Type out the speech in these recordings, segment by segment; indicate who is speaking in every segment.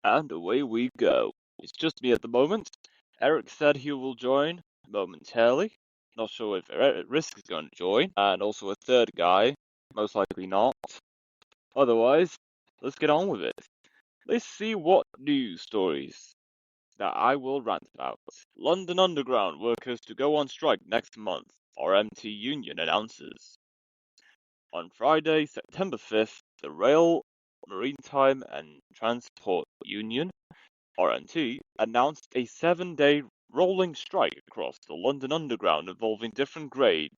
Speaker 1: And away we go. It's just me at the moment. Eric said he will join momentarily. Not sure if Risk is going to join. And also a third guy. Most likely not. Otherwise, let's get on with it. Let's see what news stories that I will rant about. London Underground workers to go on strike next month, RMT union announces. On Friday, September 5th, the Rail, Maritime and Transport Union, RMT, announced a 7-day rolling strike across the London Underground involving different grades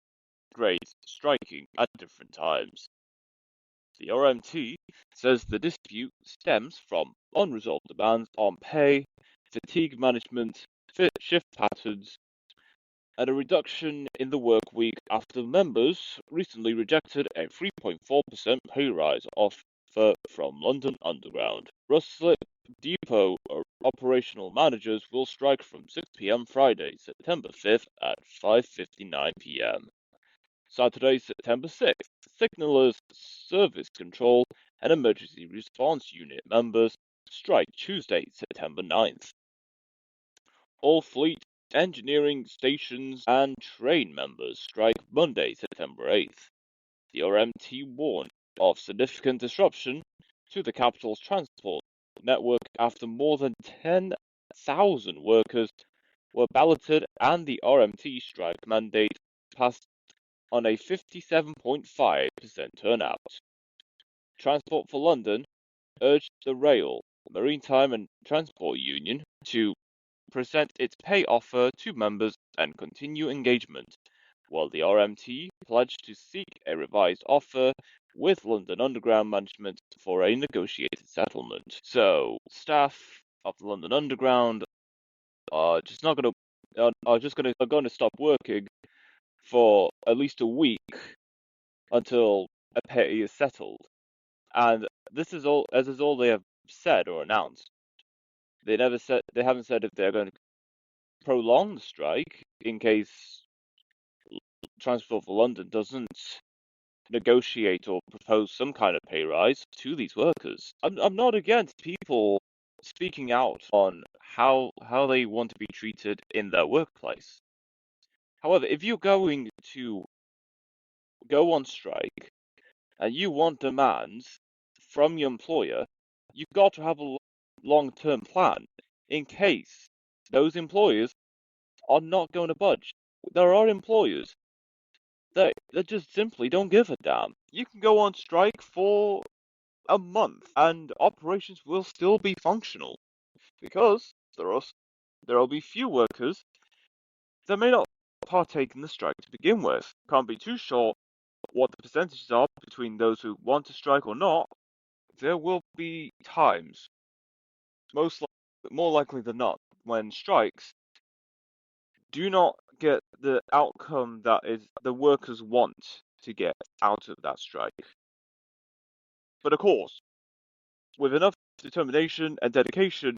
Speaker 1: striking at different times. The RMT says the dispute stems from unresolved demands on pay, fatigue management, shift patterns, and a reduction in the work week after members recently rejected a 3.4% pay rise offer from London Underground. Russell Depot operational managers will strike from 6 p.m. Friday, September 5th at 5:59 p.m. Saturday, September 6th, Signallers, Service Control, and Emergency Response Unit members strike Tuesday, September 9th. All fleet, engineering, stations, and train members strike Monday, September 8th. The RMT warned of significant disruption to the capital's transport network after more than 10,000 workers were balloted and the RMT strike mandate passed on a 57.5% turnout. Transport for London urged the Rail, Maritime and Transport Union to present its pay offer to members and continue engagement, while the RMT pledged to seek a revised offer with London Underground management for a negotiated settlement. So, staff of the London Underground are just not going to are going to stop working for at least a week until a pay is settled. And this is all they have said or announced. They haven't said if they're going to prolong the strike in case Transport for London doesn't negotiate or propose some kind of pay rise to these workers. I'm not against people speaking out on how they want to be treated in their workplace. However, if you're going to go on strike and you want demands from your employer, you've got to have a long-term plan in case those employers are not going to budge. There are employers that just simply don't give a damn. You can go on strike for a month and operations will still be functional because there'll be few workers that may not partake in the strike to begin with. Can't be too sure what the percentages are between those who want to strike or not. There will be times, more likely than not, when strikes do not get the outcome that is the workers want to get out of that strike. But of course, with enough determination and dedication,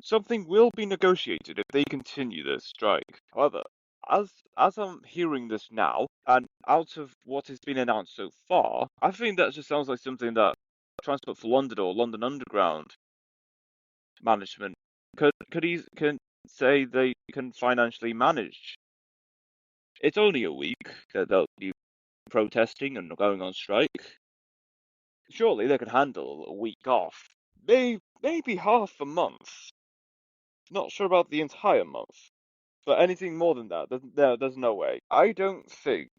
Speaker 1: something will be negotiated if they continue this strike. However, as I'm hearing this now, and out of what has been announced so far, I think that just sounds like something that Transport for London or London Underground management can say they can financially manage. It's only a week that they'll be protesting and going on strike. Surely they could handle a week off. Maybe half a month. Not sure about the entire month. But anything more than that, there's no way. I don't think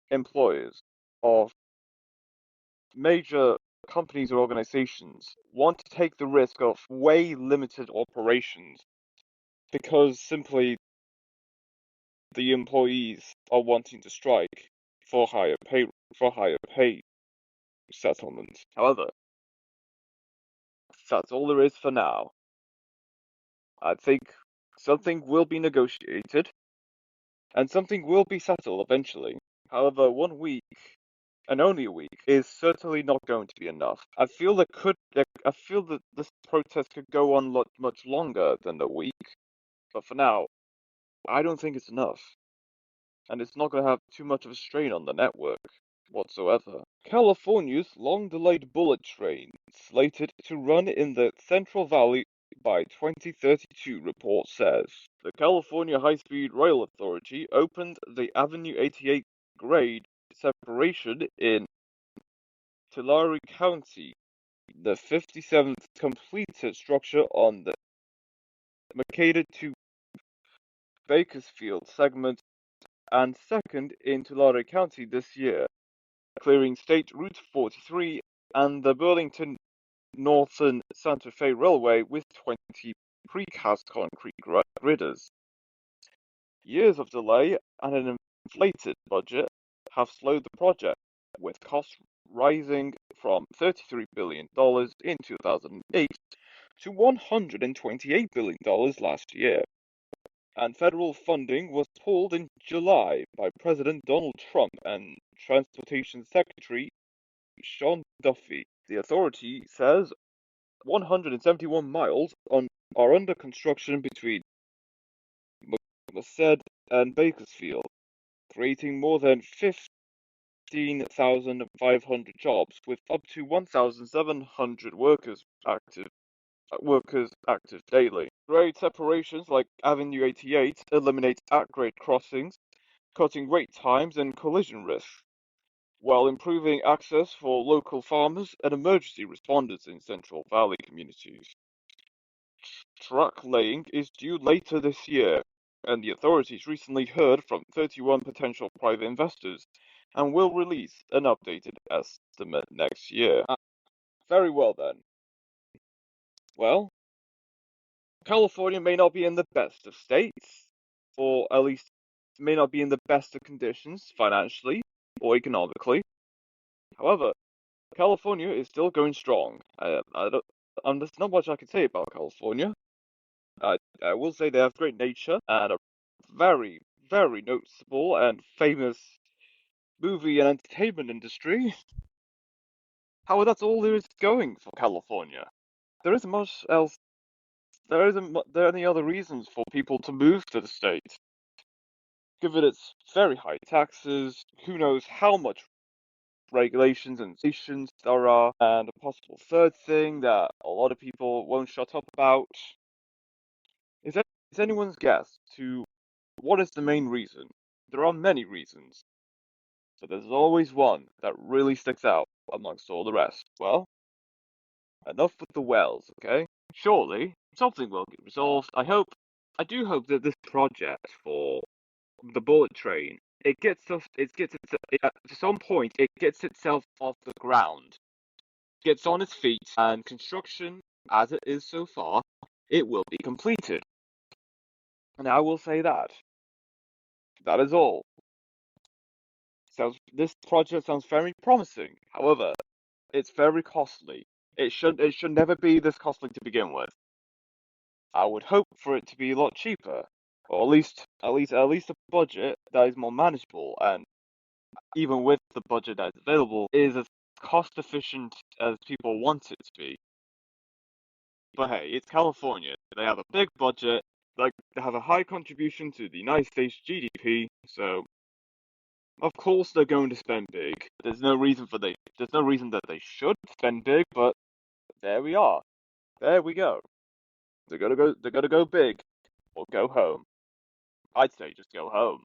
Speaker 1: employers of major companies or organizations want to take the risk of way limited operations because simply the employees are wanting to strike for higher pay settlements. However, that's all there is for now. I think something will be negotiated and something will be settled eventually. However, 1 week and only a week is certainly not going to be enough. I feel that this protest could go on much longer than a week, but for now, I don't think it's enough, and it's not going to have too much of a strain on the network whatsoever. California's long-delayed bullet train, slated to run in the Central Valley by 2032, report says. The California High-Speed Rail Authority opened the Avenue 88 grade separation in Tulare County, the 57th completed structure on the Mercator to Bakersfield segment and second in Tulare County this year, clearing State Route 43 and the Burlington Northern Santa Fe Railway with 20 precast concrete girders. Years of delay and an inflated budget have slowed the project, with costs rising from $33 billion in 2008 to $128 billion last year. And federal funding was pulled in July by President Donald Trump and Transportation Secretary Sean Duffy. The authority says 171 miles are under construction between Merced and Bakersfield, creating more than 15,500 jobs, with up to 1,700 workers active daily. Grade separations like Avenue 88 eliminate at-grade crossings, cutting wait times and collision risks, while improving access for local farmers and emergency responders in Central Valley communities. Track laying is due later this year, and the authorities recently heard from 31 potential private investors and will release an updated estimate next year. Very well then. Well, California may not be in the best of states, or at least may not be in the best of conditions financially or economically. However, California is still going strong. There's not much I can say about California. I will say they have great nature and a very, very noticeable and famous movie and entertainment industry. However, that's all there is going for California. There isn't much else. There any other reasons for people to move to the state. Given its very high taxes, who knows how much regulations and stations there are, and a possible third thing that a lot of people won't shut up about is anyone's guess to what is the main reason. There are many reasons, but there's always one that really sticks out amongst all the rest. Well, enough with the wells, okay? Surely something will get resolved. I do hope that this project for the bullet train, at some point it gets itself off the ground, gets on its feet, and construction, as it is so far, it will be completed. And I will say that. That is all. This project sounds very promising. However, it's very costly. It should never be this costly to begin with. I would hope for it to be a lot cheaper, or at least a budget that is more manageable, and even with the budget that is available, is as cost efficient as people want it to be. But hey, it's California. They have a big budget, like they have a high contribution to the United States GDP, so of course they're going to spend big. There's no reason that they should spend big, but there we are. There we go. They're gonna go big or go home. I'd say just go home.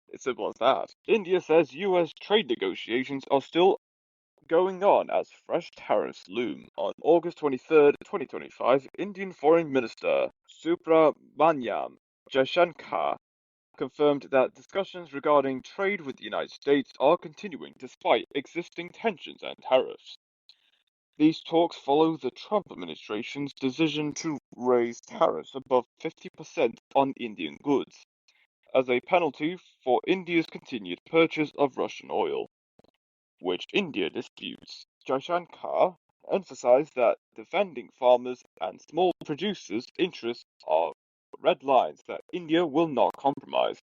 Speaker 1: It's simple as that. India says US trade negotiations are still going on as fresh tariffs loom. On August 23rd, 2025, Indian Foreign Minister Subramanyam Jaishankar confirmed that discussions regarding trade with the United States are continuing despite existing tensions and tariffs. These talks follow the Trump administration's decision to raise tariffs above 50% on Indian goods as a penalty for India's continued purchase of Russian oil, which India disputes. Jaishankar emphasized that defending farmers and small producers' interests are red lines that India will not compromise,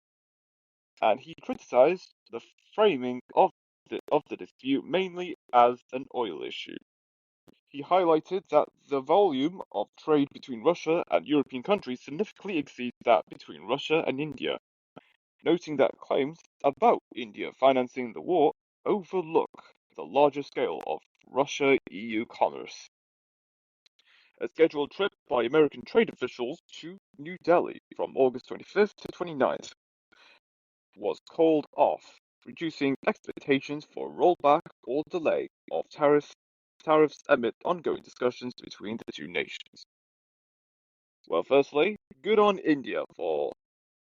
Speaker 1: and he criticized the framing of the dispute mainly as an oil issue. He highlighted that the volume of trade between Russia and European countries significantly exceeds that between Russia and India, noting that claims about India financing the war overlook the largest scale of Russia-EU commerce. A scheduled trip by American trade officials to New Delhi from August 25th to 29th was called off, reducing expectations for rollback or delay of tariffs amid ongoing discussions between the two nations. Well, firstly, good on India for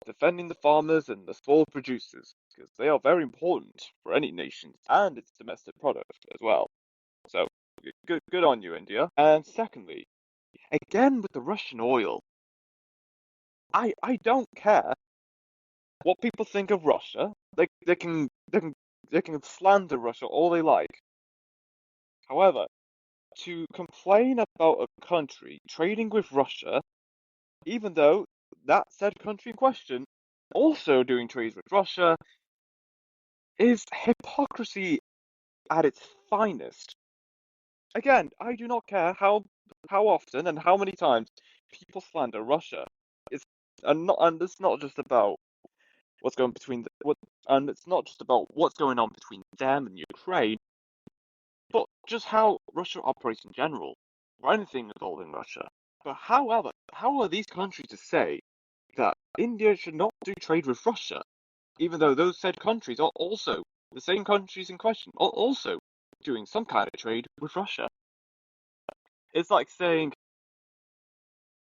Speaker 1: defending the farmers and the small producers, because they are very important for any nation and its domestic product as well. So, good on you, India. And secondly, again with the Russian oil, I don't care what people think of Russia. They can slander Russia all they like. However, to complain about a country trading with Russia, even though that said country in question also doing trades with Russia, is hypocrisy at its finest. Again, I do not care how often and how many times people slander Russia. It's and it's not just about what's going between and it's not just about what's going on between them and Ukraine, but just how Russia operates in general, or anything involving Russia. But however, how are these countries to say that India should not do trade with Russia, even though those said countries are also the same countries in question are also doing some kind of trade with Russia? It's like saying,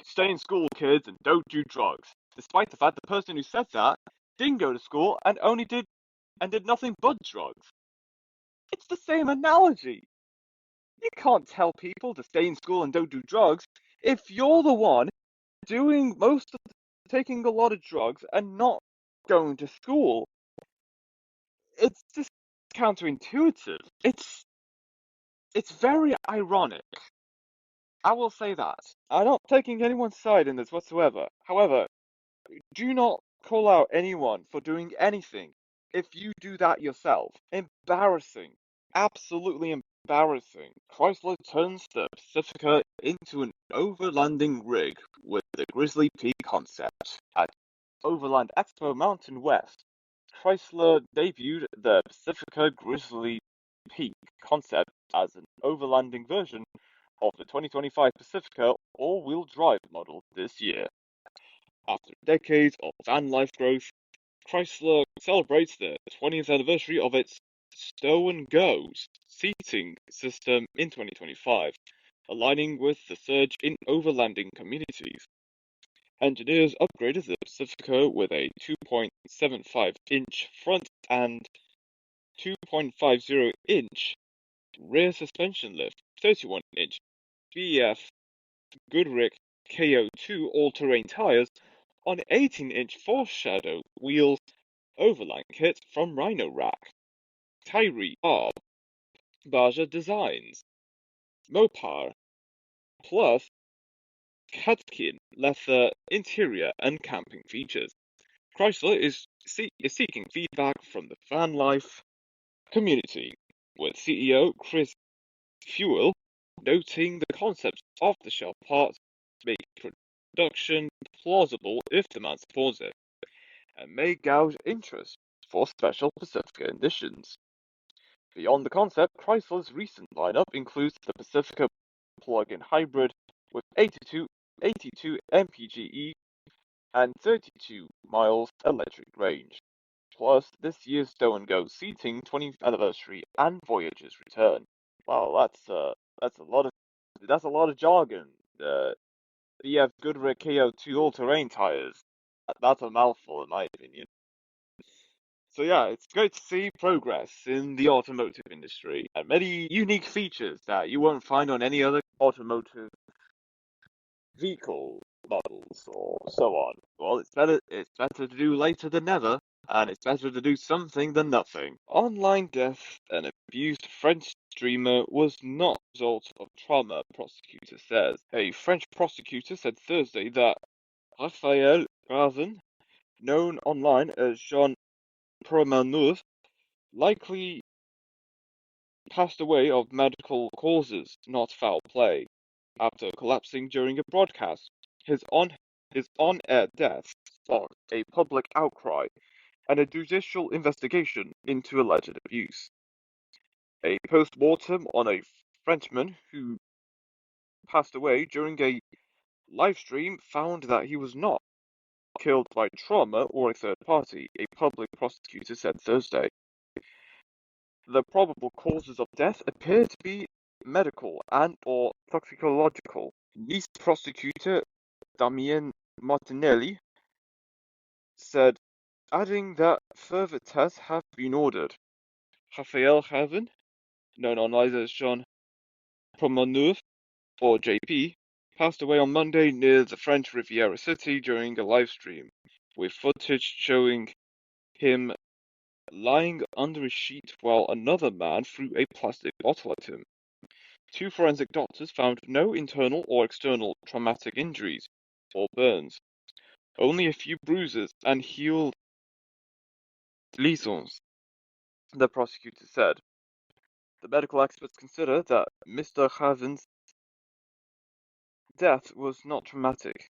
Speaker 1: stay in school, kids, and don't do drugs, despite the fact the person who said that didn't go to school and did nothing but drugs. It's the same analogy. You can't tell people to stay in school and don't do drugs if you're the one doing taking a lot of drugs and not going to school. It's just counterintuitive. It's very ironic. I will say that. I'm not taking anyone's side in this whatsoever. However, do not call out anyone for doing anything if you do that yourself. Embarrassing. Absolutely embarrassing. Chrysler turns the Pacifica into an overlanding rig with the Grizzly Peak concept. At Overland Expo Mountain West, Chrysler debuted the Pacifica Grizzly Peak concept as an overlanding version of the 2025 Pacifica all-wheel drive model this year. After decades of van life growth, Chrysler celebrates the 20th anniversary of its Stow and Go seating system in 2025, aligning with the surge in overlanding communities. Engineers upgraded the Pacifica with a 2.75-inch front and 2.50-inch rear suspension lift, 31-inch BF Goodrich KO2 all-terrain tires on 18-inch foreshadow wheels, overland kit from Rhino Rack, Tyree Arb, Baja Designs, Mopar, plus Cutkin leather interior and camping features. Chrysler is seeking feedback from the van life community, with CEO Chris Fuel noting the concept off-the-shelf parts make production plausible if demand supports it, and may gauge interest for special Pacifica editions. Beyond the concept, Chrysler's recent lineup includes the Pacifica plug-in hybrid with 82 mpge and 32 miles electric range, plus this year's Stow and Go seating 20th anniversary and Voyager's return. Wow, that's a lot of jargon. BF Goodrich KO2 all-terrain tires. That's a mouthful in my opinion. So yeah, it's great to see progress in the automotive industry and many unique features that you won't find on any other automotive vehicle models or so on. Well, it's better to do later than never, and it's better to do something than nothing. Online death and abused French streamer was not a result of trauma, prosecutor says. A French prosecutor said Thursday that Raphael Raven, known online as Jean Promanus, likely passed away of medical causes, not foul play, after collapsing during a broadcast. His on-air death sparked a public outcry and a judicial investigation into alleged abuse. A post-mortem on a Frenchman who passed away during a live stream found that he was not killed by trauma or a third party, a public prosecutor said Thursday. The probable causes of death appear to be medical and/or toxicological. Nice prosecutor Damien Martinelli said, adding that further tests have been ordered. Raphael Haven, known online as Jean Promeneur, or JP, passed away on Monday near the French Riviera city during a live stream, with footage showing him lying under a sheet while another man threw a plastic bottle at him. Two forensic doctors found no internal or external traumatic injuries or burns, only a few bruises and healed lesions, the prosecutor said. The medical experts consider that Mr. Haven's death was not traumatic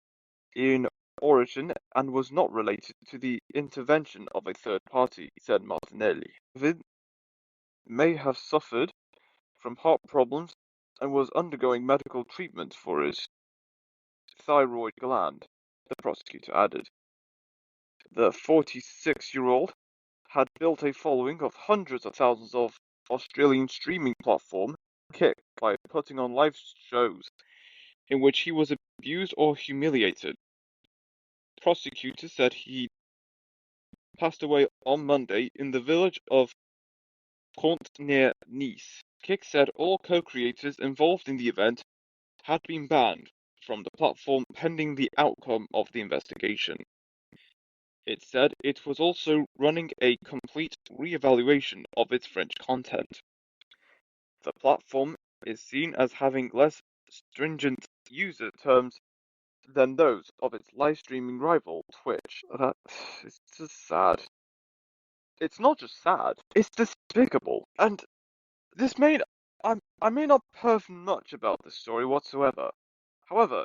Speaker 1: in origin and was not related to the intervention of a third party, said Martinelli. Haven may have suffered from heart problems and was undergoing medical treatment for his thyroid gland, the prosecutor added. The 46-year-old had built a following of hundreds of thousands of Australian streaming platform Kick by putting on live shows in which he was abused or humiliated. Prosecutors said he passed away on Monday in the village of Pont near Nice. Kick said all co-creators involved in the event had been banned from the platform pending the outcome of the investigation. It said it was also running a complete re-evaluation of its French content. The platform is seen as having less stringent user terms than those of its live streaming rival, Twitch. That is just sad. It's not just sad, it's despicable. And this may I may not have much about this story whatsoever. However,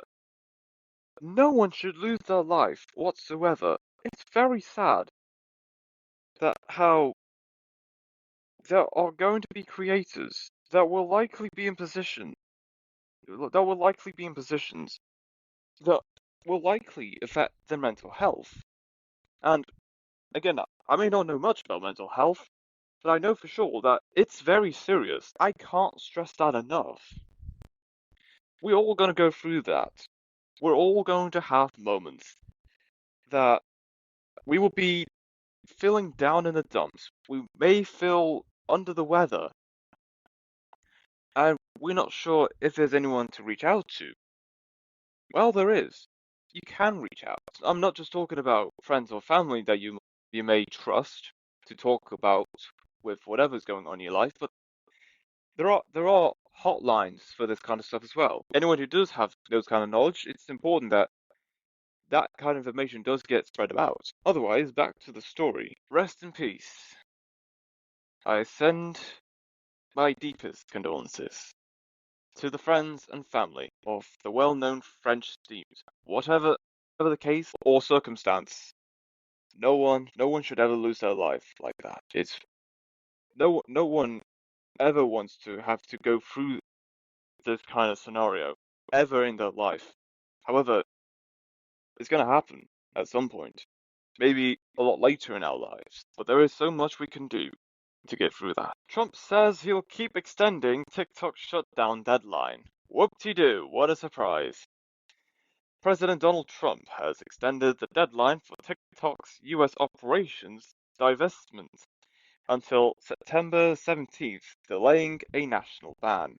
Speaker 1: no one should lose their life whatsoever. It's very sad that how there are going to be creators that will likely be in positions that will likely affect their mental health. And again, I may not know much about mental health, but I know for sure that it's very serious. I can't stress that enough. We're all going to go through that. We're all going to have moments that we will be feeling down in the dumps. We may feel under the weather, and we're not sure if there's anyone to reach out to. Well, there is. You can reach out. I'm not just talking about friends or family that you may trust to talk about with whatever's going on in your life, but there are hotlines for this kind of stuff as well. Anyone who does have those kind of knowledge, it's important that that kind of information does get spread about. Otherwise, back to the story. Rest in peace. I send my deepest condolences to the friends and family of the well-known French steams. Whatever the case or circumstance, no one should ever lose their life like that. It's no one ever wants to have to go through this kind of scenario ever in their life. However, it's going to happen at some point. Maybe a lot later in our lives, but there is so much we can do to get through that. Trump says he'll keep extending TikTok shutdown deadline. Whoop-de-doo, what a surprise. President Donald Trump has extended the deadline for TikTok's US operations divestment until September 17th, delaying a national ban.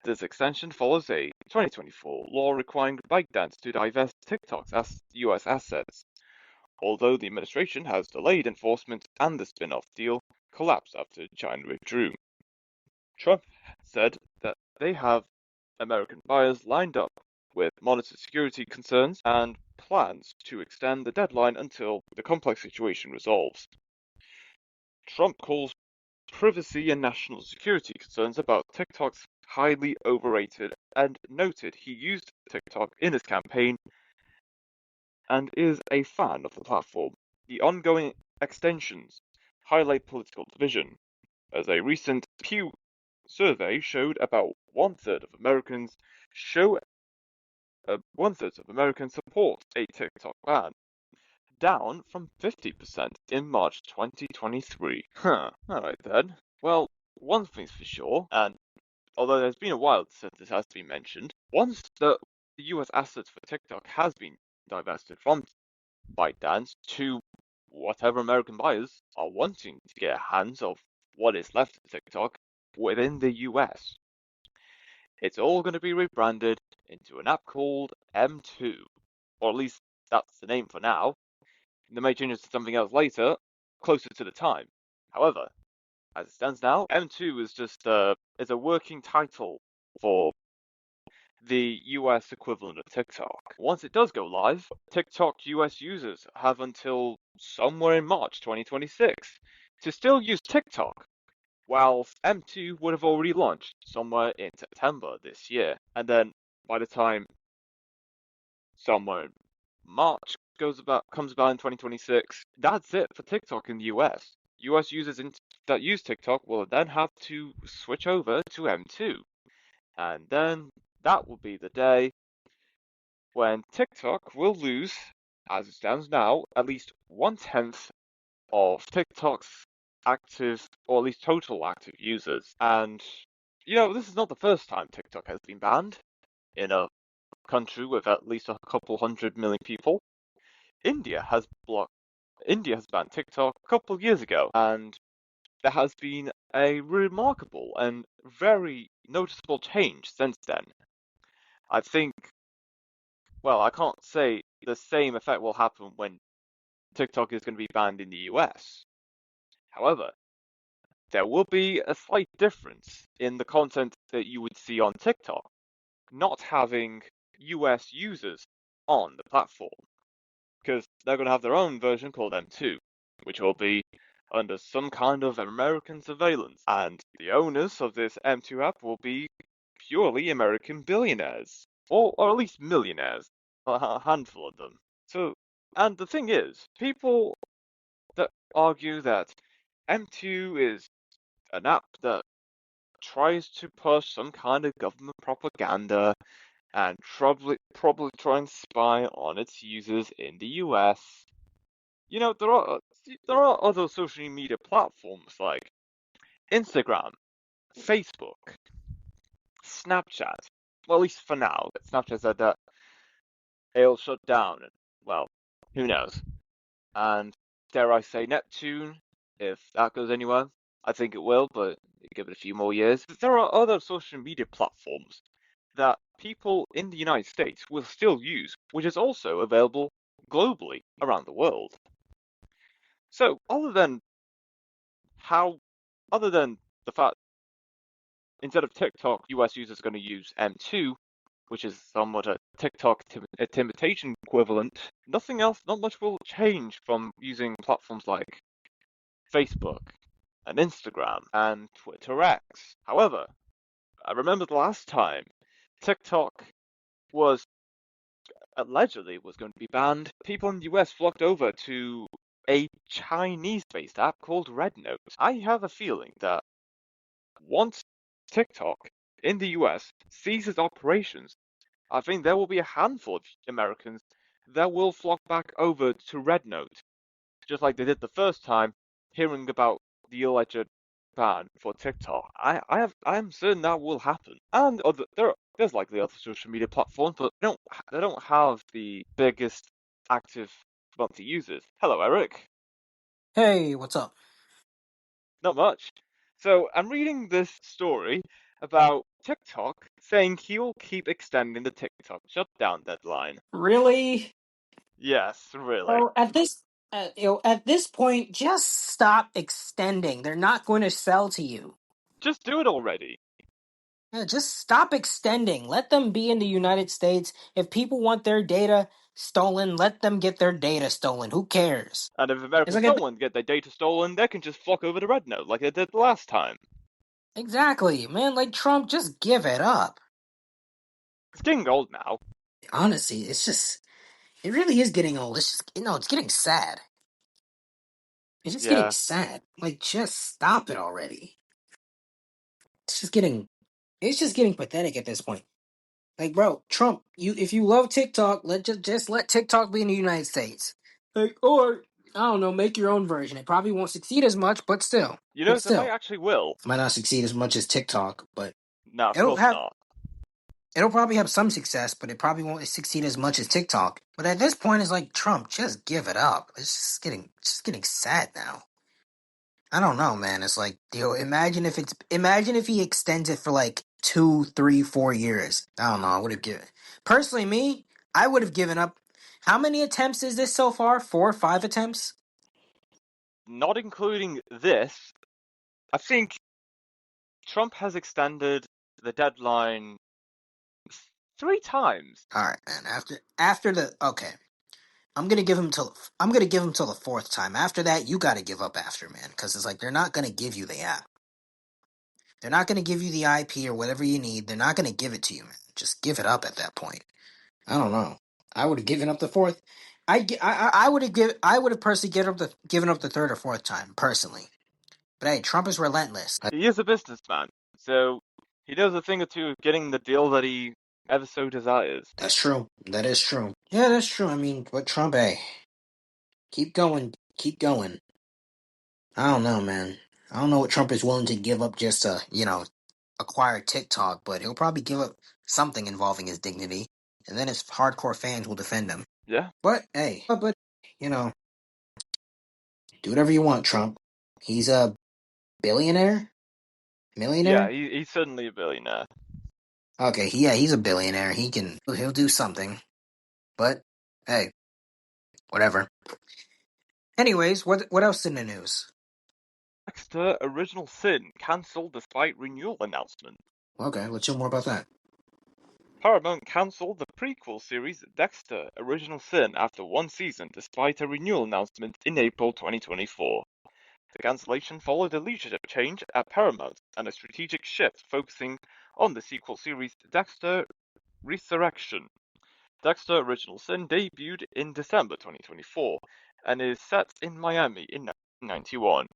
Speaker 1: This extension follows a 2024 law requiring ByteDance to divest TikTok's US assets, although the administration has delayed enforcement and the spin-off deal collapsed after China withdrew. Trump said that they have American buyers lined up with monitored security concerns and plans to extend the deadline until the complex situation resolves. Trump calls privacy and national security concerns about TikTok's highly overrated and noted he used TikTok in his campaign and is a fan of the platform. The ongoing extensions highlight political division. as a recent Pew survey showed about show 1/3 of Americans support a TikTok ban, down from 50% in March 2023. Huh, alright then. Well, one thing's for sure, and although there's been a while since this has been mentioned, once the US assets for TikTok has been divested from ByteDance to whatever American buyers are wanting to get hands of what is left of TikTok within the US, it's all going to be rebranded into an app called M2, or at least that's the name for now. They may change it to something else later, closer to the time. However, as it stands now, M2 is just is a working title for the US equivalent of TikTok. Once it does go live, TikTok US users have until somewhere in March 2026 to still use TikTok, whilst M2 would have already launched somewhere in September this year. And then by the time somewhere in March comes about in 2026, that's it for TikTok in the US. US users that use TikTok will then have to switch over to M2. And then that will be the day when TikTok will lose, as it stands now, at least 1/10 of TikTok's active, or at least total active users. And, this is not the first time TikTok has been banned in a country with at least a couple 100 million people. India has banned TikTok a couple of years ago, and there has been a remarkable and very noticeable change since then. I think, well, I can't say the same effect will happen when TikTok is going to be banned in the US. However, there will be a slight difference in the content that you would see on TikTok, not having US users on the platform, because they're going to have their own version called M2, which will be under some kind of American surveillance, and the owners of this M2 app will be purely American billionaires, or at least millionaires, a handful of them. So, and the thing is, people that argue that M2 is an app that tries to push some kind of government propaganda and probably try and spy on its users in the US. There are other social media platforms like Instagram, Facebook, Snapchat. Well, at least for now, Snapchat said that it'll shut down. And, well, who knows? And dare I say Neptune, if that goes anywhere. I think it will, but give it a few more years. There are other social media platforms that people in the United States will still use, which is also available globally around the world. So, other than the fact instead of TikTok, US users are going to use M2, which is somewhat a TikTok imitation equivalent, nothing else, not much will change from using platforms like Facebook and Instagram and Twitter X. However, I remember the last time TikTok was allegedly was going to be banned, people in the US flocked over to a Chinese-based app called Rednote. I have a feeling that once TikTok in the US ceases operations, I think there will be a handful of Americans that will flock back over to Rednote, just like they did the first time, hearing about the alleged ban for TikTok. I'm certain that will happen. And there's likely other social media platforms, but they don't have the biggest active monthly users. Hello, Eric.
Speaker 2: Hey, what's up?
Speaker 1: Not much. So I'm reading this story about TikTok saying he'll keep extending the TikTok shutdown deadline.
Speaker 2: Really?
Speaker 1: Yes, really.
Speaker 2: Well, at this point, just stop extending. They're not going to sell to you.
Speaker 1: Just do it already.
Speaker 2: Yeah, just stop extending. Let them be in the United States. If people want their data stolen, let them get their data stolen. Who cares?
Speaker 1: And if
Speaker 2: It's
Speaker 1: Americans
Speaker 2: like
Speaker 1: don't want to get their data stolen, they can just flock over to Rednote like they did the last time.
Speaker 2: exactly, man. Like Trump, just give it up.
Speaker 1: It's getting old now.
Speaker 2: Honestly, it really is getting old. It's just, it's getting sad. It's just getting
Speaker 1: Yeah,
Speaker 2: sad. Like, just stop it already. it's just getting pathetic at this point. Like, bro, Trump, if you love TikTok, just let TikTok be in the United States. Like, or I don't know, make your own version. It probably won't succeed as much, but still,
Speaker 1: You know, they might actually will.
Speaker 2: it might not succeed as much as TikTok, but
Speaker 1: No, of
Speaker 2: it'll
Speaker 1: course
Speaker 2: have
Speaker 1: not.
Speaker 2: it'll probably have some success, but it probably won't succeed as much as TikTok. But at this point, it's like Trump, just give it up. It's just getting sad now. I don't know, man. It's like, imagine if he extends it for like 2, 3, 4 years. I don't know. I would have given personally me. I would have given up. How many attempts is this so far? 4 or 5 attempts?
Speaker 1: Not including this, I think Trump has extended the deadline 3 times.
Speaker 2: All right, man. After the okay, I'm gonna give him till the fourth time. After that, you got to give up after, man, because it's like they're not gonna give you the app. They're not gonna give you the IP or whatever you need. They're not gonna give it to you, man. Just give it up at that point. I don't know. I would have given up the fourth. I would have personally given up the third or fourth time personally. But hey, Trump is relentless.
Speaker 1: He is a businessman, so he knows a thing or two of getting the deal that he ever so desires.
Speaker 2: That's true. That is true. Yeah, that's true. I mean, but Trump, hey, keep going, keep going. I don't know, man. I don't know what Trump is willing to give up just to acquire TikTok, but he'll probably give up something involving his dignity, and then his hardcore fans will defend him.
Speaker 1: Yeah,
Speaker 2: But hey, you know, do whatever you want, Trump. He's a billionaire,
Speaker 1: yeah,
Speaker 2: millionaire.
Speaker 1: he's certainly a billionaire.
Speaker 2: Okay, yeah, he's a billionaire. He'll do something. But hey, whatever. Anyways, what else in the news?
Speaker 1: Dexter Original Sin cancelled despite renewal announcement.
Speaker 2: Okay, let's hear more about that.
Speaker 1: Paramount cancelled the prequel series Dexter Original Sin after one season despite a renewal announcement in April 2024. The cancellation followed a leadership change at Paramount and a strategic shift focusing on the sequel series Dexter Resurrection. Dexter Original Sin debuted in December 2024 and is set in Miami in 1991.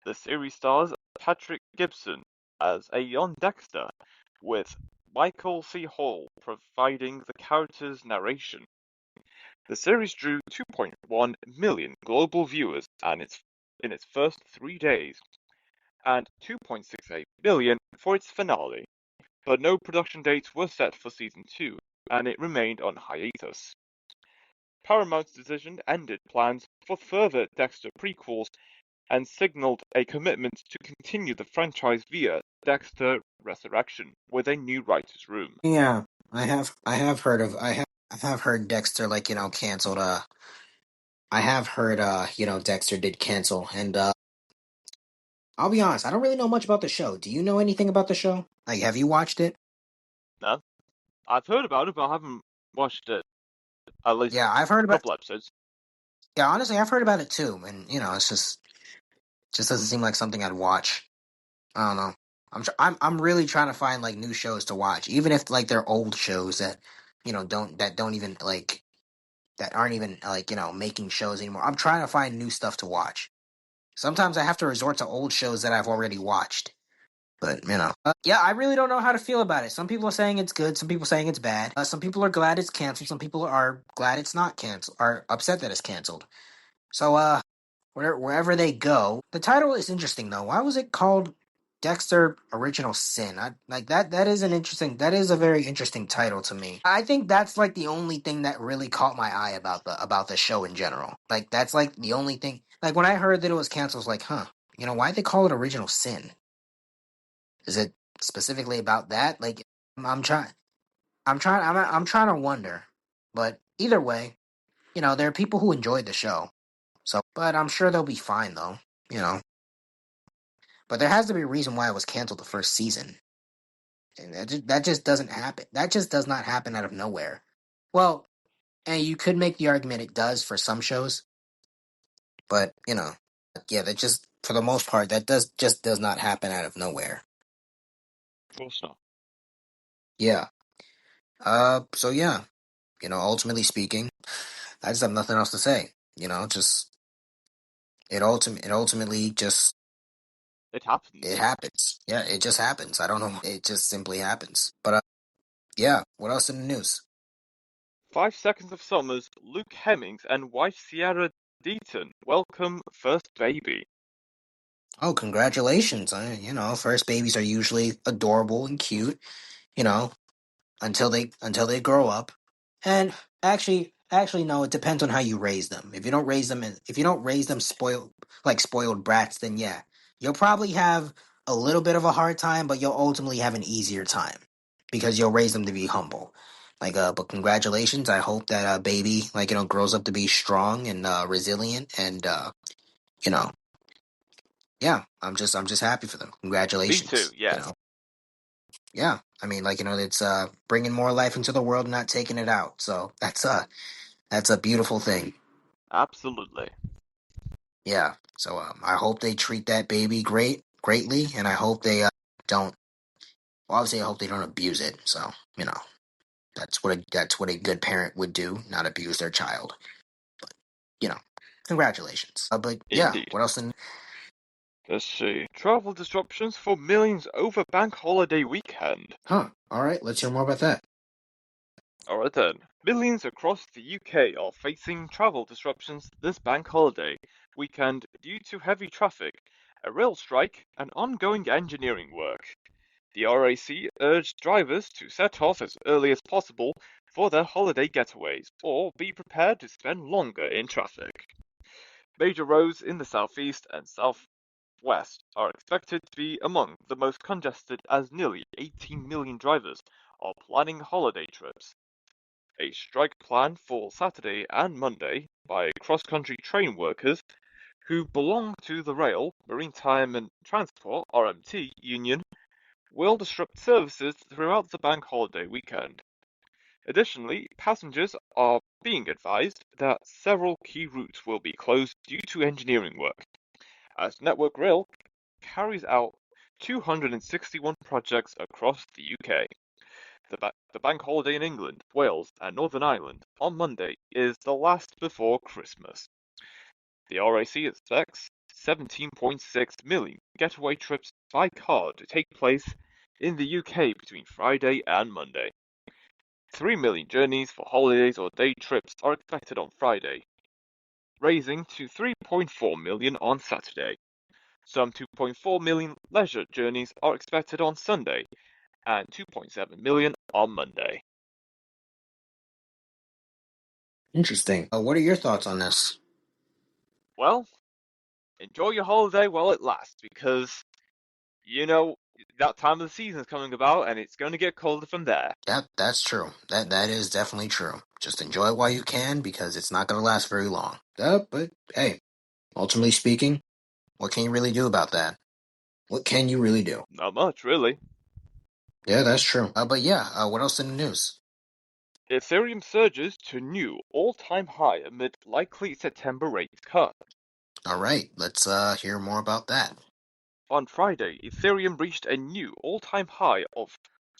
Speaker 1: The series stars Patrick Gibson as a young Dexter, with Michael C. Hall providing the character's narration. The series drew 2.1 million global viewers in its first 3 days, and 2.68 million for its finale, but no production dates were set for season 2, and it remained on hiatus. Paramount's decision ended plans for further Dexter prequels and signaled a commitment to continue the franchise via Dexter Resurrection with a new writer's room.
Speaker 2: Yeah, I have heard Dexter canceled. I have heard Dexter did cancel, and I'll be honest, I don't really know much about the show. Do you know anything about the show? Like, have you watched it?
Speaker 1: No, I've heard about it, but I haven't watched it. At least
Speaker 2: Yeah, I've heard
Speaker 1: a
Speaker 2: about.
Speaker 1: couple episodes.
Speaker 2: Yeah, honestly, I've heard about it too, and it's just doesn't seem like something I'd watch. I don't know. I'm really trying to find like new shows to watch, even if like they're old shows that don't even that aren't even making shows anymore. I'm trying to find new stuff to watch. Sometimes I have to resort to old shows that I've already watched. But yeah, I really don't know how to feel about it. Some people are saying it's good. Some people saying it's bad. Some people are glad it's canceled. Some people are glad it's not canceled. Are upset that it's canceled. So wherever they go, the title is interesting though. Why was it called Dexter Original Sin? I like that. That is an interesting. That is a very interesting title to me. I think that's like the only thing that really caught my eye about the show in general. Like that's like the only thing. Like when I heard that it was canceled, I was like, huh. Why'd they call it Original Sin? Is it specifically about that? Like, I'm trying. I'm trying to wonder. But either way, there are people who enjoyed the show. So, but I'm sure they'll be fine though. You know, but there has to be a reason why it was canceled the first season, and that just doesn't happen. That just does not happen out of nowhere. Well, and you could make the argument it does for some shows, but yeah, that just for the most part that does not happen out of nowhere.
Speaker 1: Of course not.
Speaker 2: Yeah. So yeah, ultimately speaking, I just have nothing else to say. Just it ultimately just
Speaker 1: It
Speaker 2: It
Speaker 1: happens.
Speaker 2: happens. Yeah, it just happens. I don't know. It just simply happens. But yeah, what else in the news?
Speaker 1: 5 Seconds of Summer's Luke Hemmings and wife Sierra Deaton welcome first baby.
Speaker 2: Oh, congratulations. First babies are usually adorable and cute, you know, until they grow up. And actually no, it depends on how you raise them. If you don't raise them spoiled brats, then yeah, you'll probably have a little bit of a hard time, but you'll ultimately have an easier time because you'll raise them to be humble. But congratulations. I hope that baby grows up to be strong and resilient and you know, yeah, I'm just happy for them.
Speaker 1: Me too,
Speaker 2: Congratulations.
Speaker 1: yes.
Speaker 2: Yeah. I mean, it's bringing more life into the world, not taking it out. So that's a beautiful thing.
Speaker 1: Absolutely.
Speaker 2: Yeah. So I hope they treat that baby greatly, and I hope they don't. Well, obviously, I hope they don't abuse it. So that's what a good parent would do, not abuse their child. You know, congratulations. But yeah,
Speaker 1: Indeed.
Speaker 2: what else?
Speaker 1: Let's see. Travel disruptions for millions over bank holiday weekend.
Speaker 2: Huh. All right. Let's hear more about that.
Speaker 1: Alright then. Millions across the UK are facing travel disruptions this bank holiday weekend due to heavy traffic, a rail strike, and ongoing engineering work. The RAC urged drivers to set off as early as possible for their holiday getaways or be prepared to spend longer in traffic. Major roads in the southeast and southwest are expected to be among the most congested as nearly 18 million drivers are planning holiday trips. A strike plan for Saturday and Monday by cross-country train workers who belong to the Rail, Maritime and Transport (RMT) union will disrupt services throughout the bank holiday weekend. Additionally, passengers are being advised that several key routes will be closed due to engineering work, as Network Rail carries out 261 projects across the UK. The bank holiday in England, Wales, and Northern Ireland on Monday is the last before Christmas. The RAC expects 17.6 million getaway trips by car to take place in the UK between Friday and Monday. 3 million journeys for holidays or day trips are expected on Friday, raising to 3.4 million on Saturday. Some 2.4 million leisure journeys are expected on Sunday, and 2.7 million on Monday.
Speaker 2: Interesting. What are your thoughts on this?
Speaker 1: Well, enjoy your holiday while it lasts because, you know, that time of the season is coming about and it's going to get colder from there.
Speaker 2: Yeah, that's true. That is definitely true. Just enjoy it while you can because it's not going to last very long. But hey, ultimately speaking, what can you really do about that? What can you really do?
Speaker 1: Not much, really.
Speaker 2: Yeah, that's true. But yeah, what else in the news?
Speaker 1: Ethereum surges to new all-time high amid likely September rate cut.
Speaker 2: All right, let's hear more about that.
Speaker 1: On Friday, Ethereum reached a new all-time high of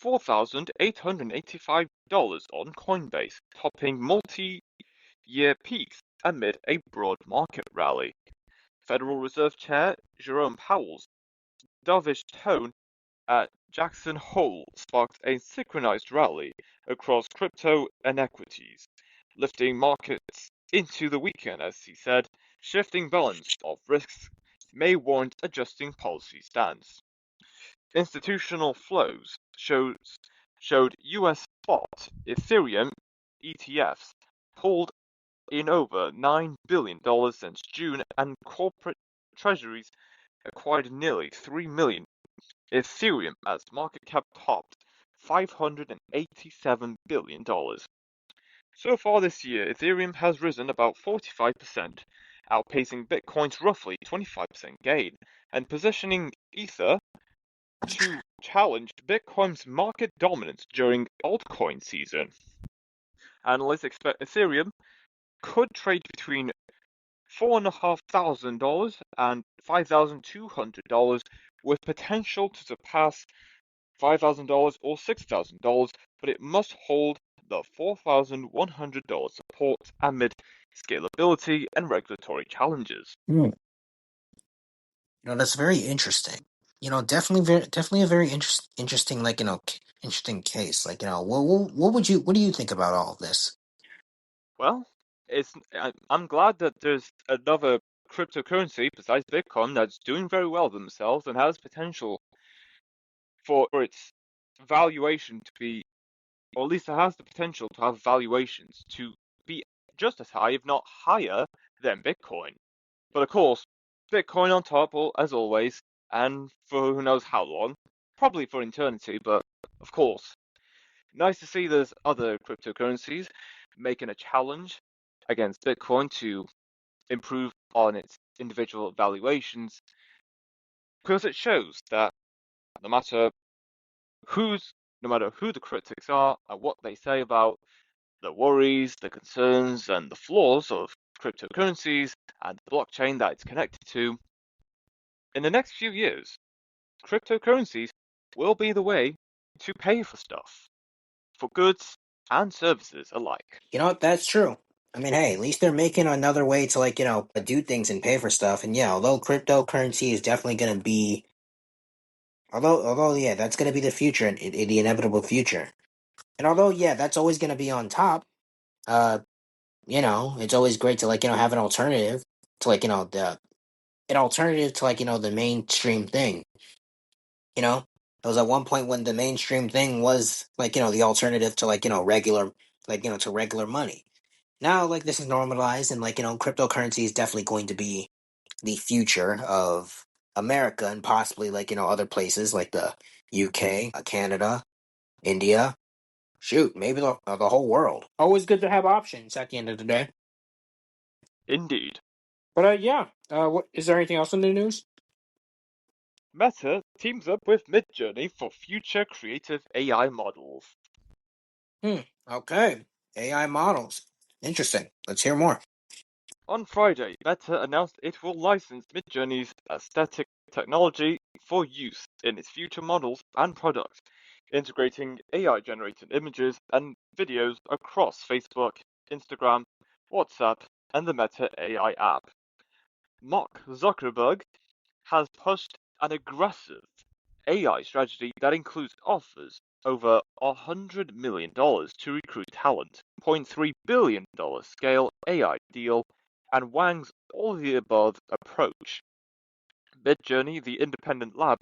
Speaker 1: $4,885 on Coinbase, topping multi-year peaks amid a broad market rally. Federal Reserve Chair Jerome Powell's dovish tone at Jackson Hole sparked a synchronized rally across crypto and equities, lifting markets into the weekend as he said, shifting balance of risks may warrant adjusting policy stance. Institutional flows showed US spot Ethereum ETFs pulled in over $9 billion since June, and corporate treasuries acquired nearly 3 million Ethereum as market cap topped $587 billion. So far this year, Ethereum has risen about 45%, outpacing Bitcoin's roughly 25% gain, and positioning Ether to challenge Bitcoin's market dominance during altcoin season. Analysts expect Ethereum could trade between $4,500 and $5,200 with potential to surpass $5,000 or $6,000, but it must hold the $4,100 support amid scalability and regulatory challenges.
Speaker 2: Hmm. That's very interesting. Definitely a very interesting, like interesting case. Like what do you think about all of this?
Speaker 1: Well, I'm glad that there's another cryptocurrency besides Bitcoin that's doing very well themselves and has potential for its valuation to be, or at least it has the potential to have valuations to be just as high, if not higher, than Bitcoin. But of course, Bitcoin on top, as always, and for who knows how long, probably for eternity, but of course. Nice to see there's other cryptocurrencies making a challenge against Bitcoin to improve on its individual valuations, because it shows that no matter who's no matter who the critics are and what they say about the worries, the concerns, and the flaws of cryptocurrencies and the blockchain that it's connected to, in the next few years, cryptocurrencies will be the way to pay for stuff, for goods and services alike.
Speaker 2: You know what? That's true. I mean, hey, at least they're making another way to like do things and pay for stuff. And yeah, although cryptocurrency is definitely going to be, although yeah, that's going to be the future and the inevitable future. And although yeah, that's always going to be on top. Uh, it's always great to like have an alternative to like the an alternative to like the mainstream thing. It was at one point when the mainstream thing was like the alternative to like regular to regular money. Now like this is normalized and like cryptocurrency is definitely going to be the future of America and possibly like other places like the UK, Canada, India. Shoot, maybe the whole world. Always good to have options at the end of the day.
Speaker 1: Indeed.
Speaker 2: But yeah, what is there anything else in the news?
Speaker 1: Meta teams up with Midjourney for future creative AI models.
Speaker 2: Okay. AI models. Interesting. Let's hear more.
Speaker 1: On Friday, Meta announced it will license Midjourney's aesthetic technology for use in its future models and products, integrating AI-generated images and videos across Facebook, Instagram, WhatsApp, and the Meta AI app. Mark Zuckerberg has pushed an aggressive AI strategy that includes offers over $100 million to recruit talent, $0.3 billion scale AI deal, and Wang's all of the above approach. Midjourney, the independent lab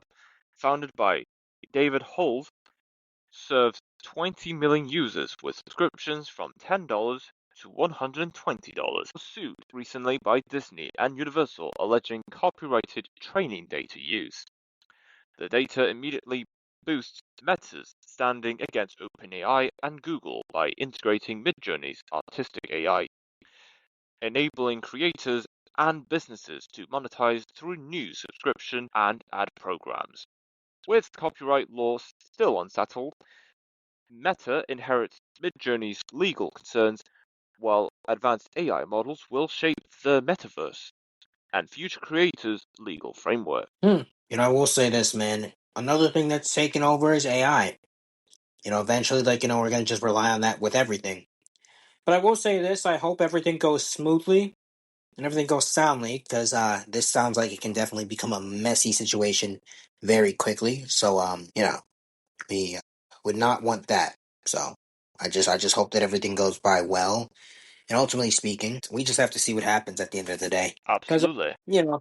Speaker 1: founded by David Holes, serves 20 million users with subscriptions from $10 to $120. Sued recently by Disney and Universal alleging copyrighted training data use. The data immediately boosts Meta's standing against OpenAI and Google by integrating Midjourney's artistic AI, enabling creators and businesses to monetize through new subscription and ad programs. With copyright law still unsettled, Meta inherits Midjourney's legal concerns, while advanced AI models will shape the metaverse and future creators' legal framework.
Speaker 2: I will say this, man. Another thing that's taken over is AI. Eventually, like, we're going to just rely on that with everything. But I will say this, I hope everything goes smoothly and everything goes soundly because this sounds like it can definitely become a messy situation very quickly. So, we would not want that. So, I just hope that everything goes by well. And ultimately speaking, we just have to see what happens at the end of the day. Because,
Speaker 1: Absolutely.
Speaker 2: you know,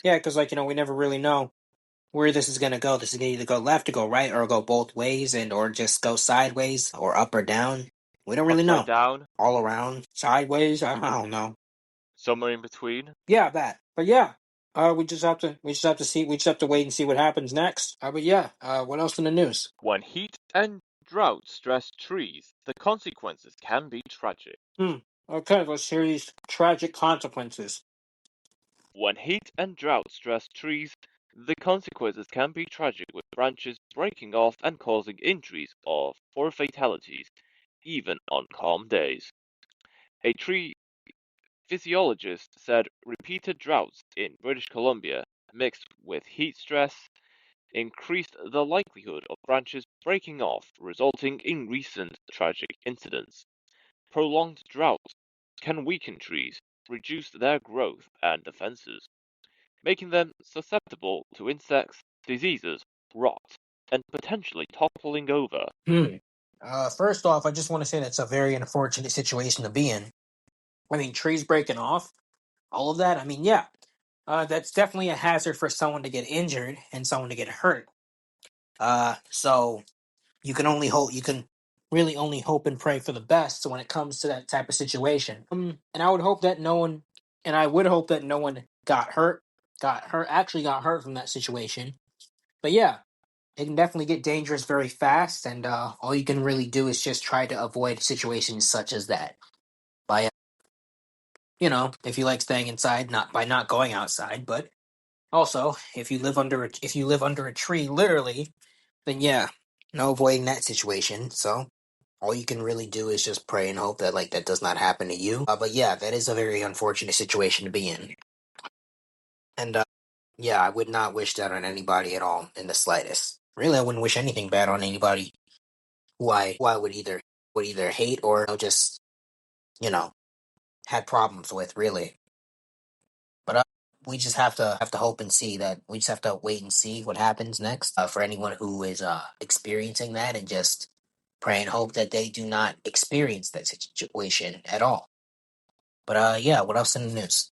Speaker 2: yeah, because, like, we never really know where this is going to go. This is going to either go left or go right or go both ways and or just go sideways or up or down. We don't really
Speaker 1: Upside
Speaker 2: know.
Speaker 1: down,
Speaker 2: All around, sideways, I don't know.
Speaker 1: somewhere in between.
Speaker 2: Yeah, that. But yeah, we just have to see. We just have to wait and see what happens next. But yeah, what else in the news?
Speaker 1: When heat and drought stress trees, the consequences can be tragic.
Speaker 2: Hmm. Okay, let's hear these tragic consequences.
Speaker 1: When heat and drought stress trees, the consequences can be tragic, with branches breaking off and causing injuries or fatalities, even on calm days. A tree physiologist said repeated droughts in British Columbia, mixed with heat stress, increased the likelihood of branches breaking off, resulting in recent tragic incidents. Prolonged drought can weaken trees, reduce their growth and defenses, making them susceptible to insects, diseases, rot, and potentially toppling over.
Speaker 2: First off, I just want to say that's a very unfortunate situation to be in. I mean, trees breaking off, all of that. I mean, yeah, that's definitely a hazard for someone to get injured and someone to get hurt. So you can only hope, you can really only hope and pray for the best when it comes to that type of situation. And I would hope that no one, and I would hope that no one actually got hurt from that situation. But yeah, it can definitely get dangerous very fast, and all you can really do is just try to avoid situations such as that by, if you like staying inside, not by not going outside, but also if you live under a tree, literally, then yeah, no avoiding that situation. So all you can really do is just pray and hope that like that does not happen to you. But yeah, that is a very unfortunate situation to be in, and yeah, I would not wish that on anybody at all in the slightest. Really, I wouldn't wish anything bad on anybody who I would either hate or just you know had problems with really. But we just have to hope and see that we just have to wait and see what happens next for anyone who is experiencing that and just pray and hope that they do not experience that situation at all. But yeah, what else in the news?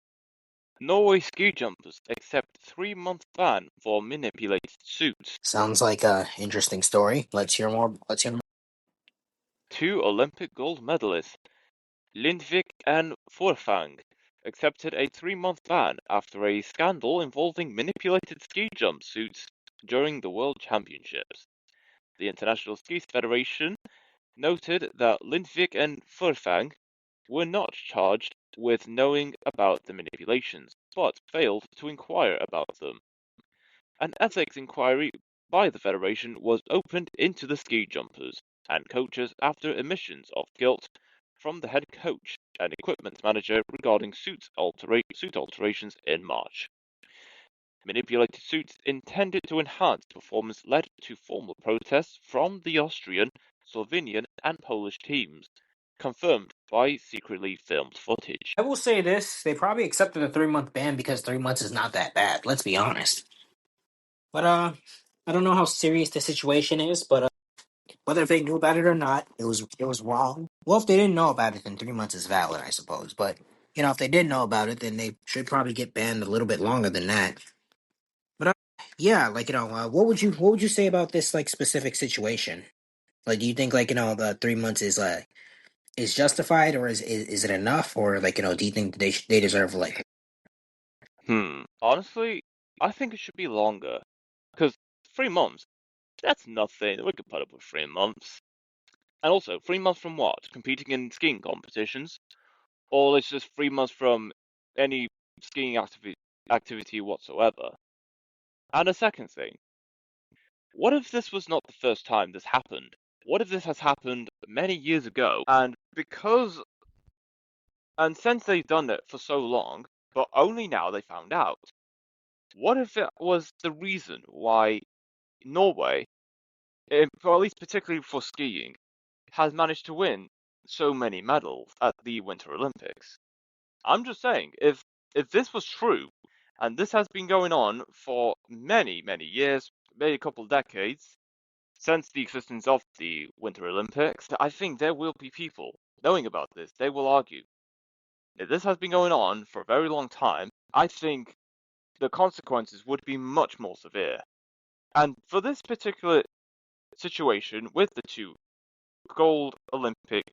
Speaker 1: Norway ski jumpers accept 3-month ban for manipulated suits.
Speaker 2: Sounds like a interesting story. Let's hear more. Let's hear more.
Speaker 1: Two Olympic gold medalists, Lindvik and Forfang, accepted a 3-month ban after a scandal involving manipulated ski jump suits during the World Championships. The International Ski Federation noted that Lindvik and Forfang were not charged with knowing about the manipulations, but failed to inquire about them. An ethics inquiry by the Federation was opened into the ski jumpers and coaches after admissions of guilt from the head coach and equipment manager regarding suit alterations in March. Manipulated suits intended to enhance performance led to formal protests from the Austrian, Slovenian, and Polish teams, confirmed by secretly filmed footage.
Speaker 2: I will say this: they probably accepted a 3 month ban because 3 months is not that bad. Let's be honest. But I don't know how serious the situation is, but whether they knew about it or not, it was wrong. Well, if they didn't know about it, then 3 months is valid, I suppose. But if they did know about it, then they should probably get banned a little bit longer than that. But yeah, like what would you say about this like specific situation? Like, do you think like the 3 months is justified, or is it enough, or like do you think they deserve like?
Speaker 1: Honestly, I think it should be longer. Because 3 months, that's nothing. We could put up with 3 months. And also, 3 months from what? Competing in skiing competitions? Or it's just 3 months from any skiing activity whatsoever? And a second thing, what if this was not the first time this happened? What if this has happened many years ago, and since they've done it for so long, but only now they found out? What if it was the reason why Norway, or at least particularly for skiing, has managed to win so many medals at the Winter Olympics? I'm just saying, if this was true, and this has been going on for many, many years, maybe a couple of decades, since the existence of the Winter Olympics, I think there will be people knowing about this. They will argue. If this has been going on for a very long time, I think the consequences would be much more severe. And for this particular situation with the two gold Olympic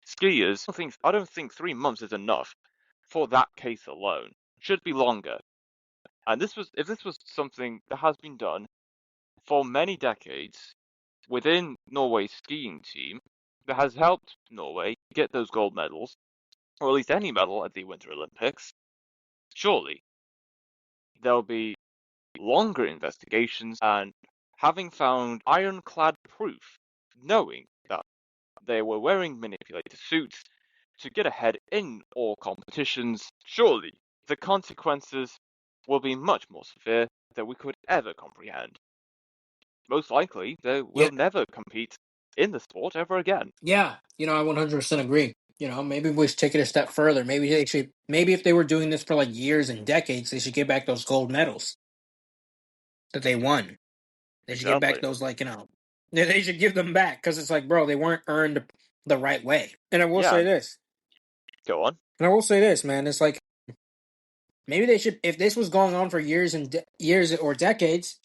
Speaker 1: skiers, I don't think 3 months is enough for that case alone. It should be longer. And if this was something that has been done for many decades within Norway's skiing team that has helped Norway get those gold medals, or at least any medal at the Winter Olympics, surely there'll be longer investigations and having found ironclad proof, knowing that they were wearing manipulated suits to get ahead in all competitions, surely the consequences will be much more severe than we could ever comprehend. Most likely, they
Speaker 2: Yeah,
Speaker 1: will never compete in the sport ever again.
Speaker 2: yeah, I 100% agree. Maybe we should take it a step further. Maybe if they were doing this for like years and decades, they should give back those gold medals that they won. They should give back
Speaker 1: Exactly.
Speaker 2: those, they should give them back because it's like, bro, they weren't earned the right way. And I will
Speaker 1: Yeah,
Speaker 2: say this,
Speaker 1: go on.
Speaker 2: man, it's like maybe they should, if this was going on for years and years or decades,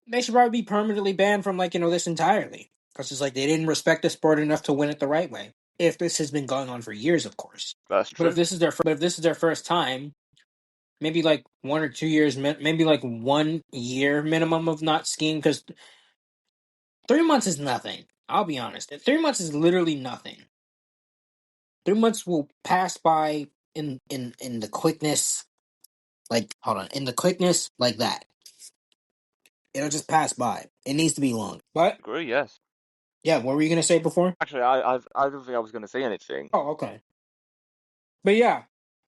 Speaker 2: they should probably be permanently banned from this entirely because it's like they didn't respect the sport enough to win it the right way. If this has been going on for years, of course.
Speaker 1: That's
Speaker 2: But if
Speaker 1: true.
Speaker 2: this is their first time, maybe like 1 or 2 years, maybe like 1 year minimum of not skiing because 3 months is nothing. I'll be honest. 3 months is literally nothing. 3 months will pass by in the quickness. Like, hold on, in the quickness like that. It'll just pass by. It needs to be long. But
Speaker 1: Agree, yes.
Speaker 2: yeah, what were you gonna say before?
Speaker 1: Actually, I don't think I was going to say anything.
Speaker 2: Oh, okay. But yeah,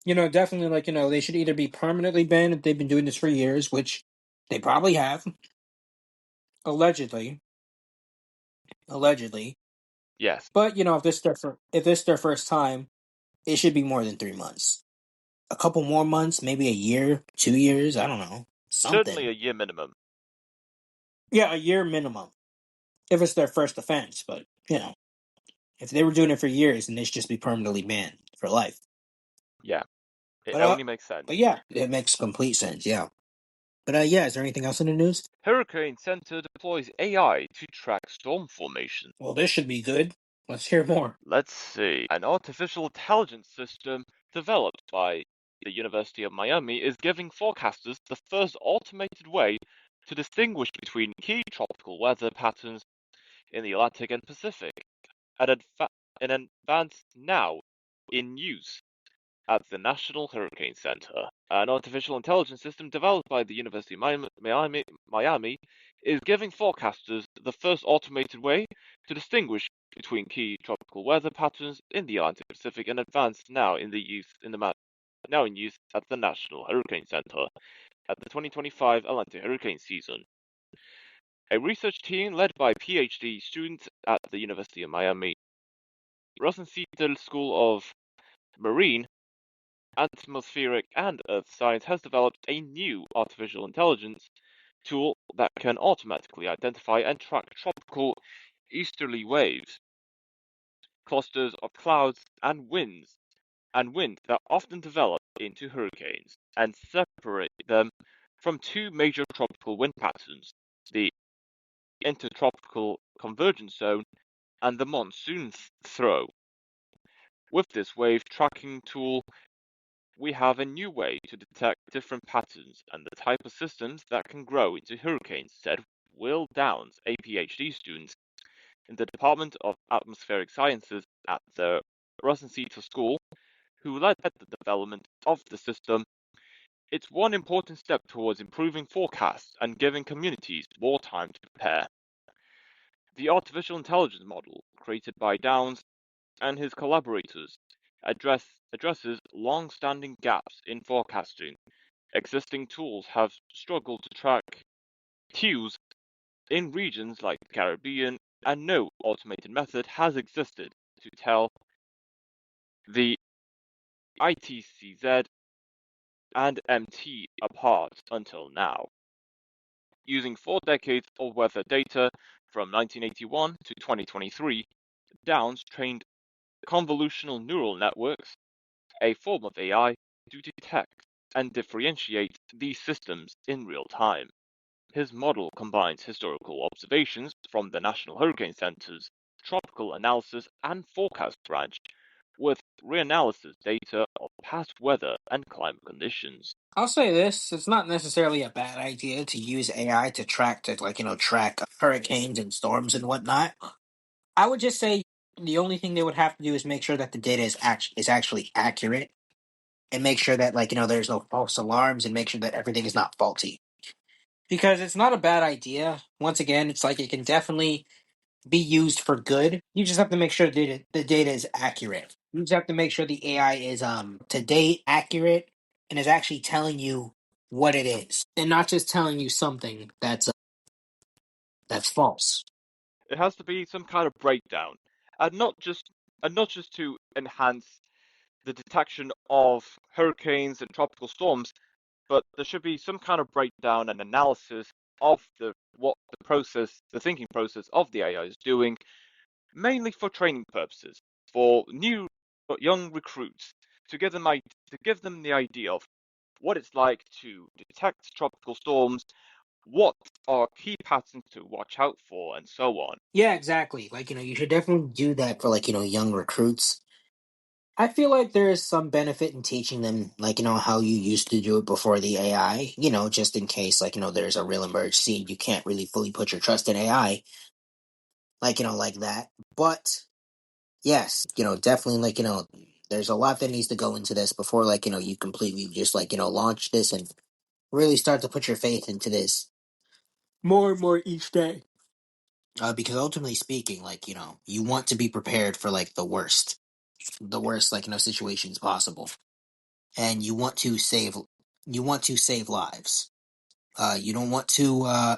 Speaker 2: definitely they should either be permanently banned if they've been doing this for years, which they probably have, allegedly. Allegedly.
Speaker 1: Yes.
Speaker 2: But if this is their first time, it should be more than 3 months. A couple more months, maybe a year, 2 years, I don't know.
Speaker 1: Certainly
Speaker 2: Something.
Speaker 1: a year minimum.
Speaker 2: Yeah, a year minimum. If it's their first offense, but if they were doing it for years, then they should just be permanently banned for life.
Speaker 1: Yeah, it
Speaker 2: But
Speaker 1: only makes sense.
Speaker 2: yeah, it makes complete sense, yeah. But yeah, is there anything else in the news?
Speaker 1: Hurricane Center deploys AI to track storm formation.
Speaker 2: Well, this should be good. Let's hear more.
Speaker 1: Let's see. An artificial intelligence system developed by the University of Miami is giving forecasters the first automated way to distinguish between key tropical weather patterns in the Atlantic and Pacific, and advanced now in use at the National Hurricane Center. An artificial intelligence system developed by the University of Miami is giving forecasters the first automated way to distinguish between key tropical weather patterns in the Atlantic Pacific and advanced now in use at the National Hurricane Center at the 2025 Atlantic hurricane season. A research team led by PhD students at the University of Miami Rosenthal School of Marine, Atmospheric and Earth Science has developed a new artificial intelligence tool that can automatically identify and track tropical easterly waves, clusters of clouds, and wind that often develop into hurricanes, and separate them from two major tropical wind patterns, the intertropical convergence zone and the monsoon throw. With this wave tracking tool, we have a new way to detect different patterns and the type of systems that can grow into hurricanes, said Will Downs, a PhD student in the Department of Atmospheric Sciences at the Rosenthal School, who led the development of the system. It's one important step towards improving forecasts and giving communities more time to prepare. The artificial intelligence model, created by Downs and his collaborators, addresses long-standing gaps in forecasting. Existing tools have struggled to track cues in regions like the Caribbean, and no automated method has existed to tell the ITCZ and MT apart until now. Using 4 decades of weather data from 1981 to 2023, Downs trained convolutional neural networks, a form of AI, to detect and differentiate these systems in real time. His model combines historical observations from the National Hurricane Center's Tropical Analysis and Forecast branch with reanalysis data of past weather and climate conditions.
Speaker 2: I'll say this: it's not necessarily a bad idea to use AI to track hurricanes and storms and whatnot. I would just say the only thing they would have to do is make sure that the data is actually accurate, and make sure that there's no false alarms, and make sure that everything is not faulty. Because it's not a bad idea. Once again, it's like it can definitely be used for good. You just have to make sure the data is accurate. You just have to make sure the AI is to date, accurate, and is actually telling you what it is, and not just telling you something that's false.
Speaker 1: It has to be some kind of breakdown, and not just and not just to enhance the detection of hurricanes and tropical storms, but there should be some kind of breakdown and analysis of the thinking process of the AI is doing, mainly for training purposes, for new young recruits to give them the idea of what it's like to detect tropical storms, what are key patterns to watch out for, and so on.
Speaker 2: Yeah, exactly. Like, you should definitely do that for like, young recruits. I feel like there is some benefit in teaching them, like, how you used to do it before the AI, just in case, like, there's a real emergency and you can't really fully put your trust in AI, like, like that. But yes, definitely, like, there's a lot that needs to go into this before, like, you completely just, like, launch this and really start to put your faith into this more and more each day. Because ultimately speaking, like, you want to be prepared for, like, the worst, like, situations possible. And you want to save lives. You don't want to,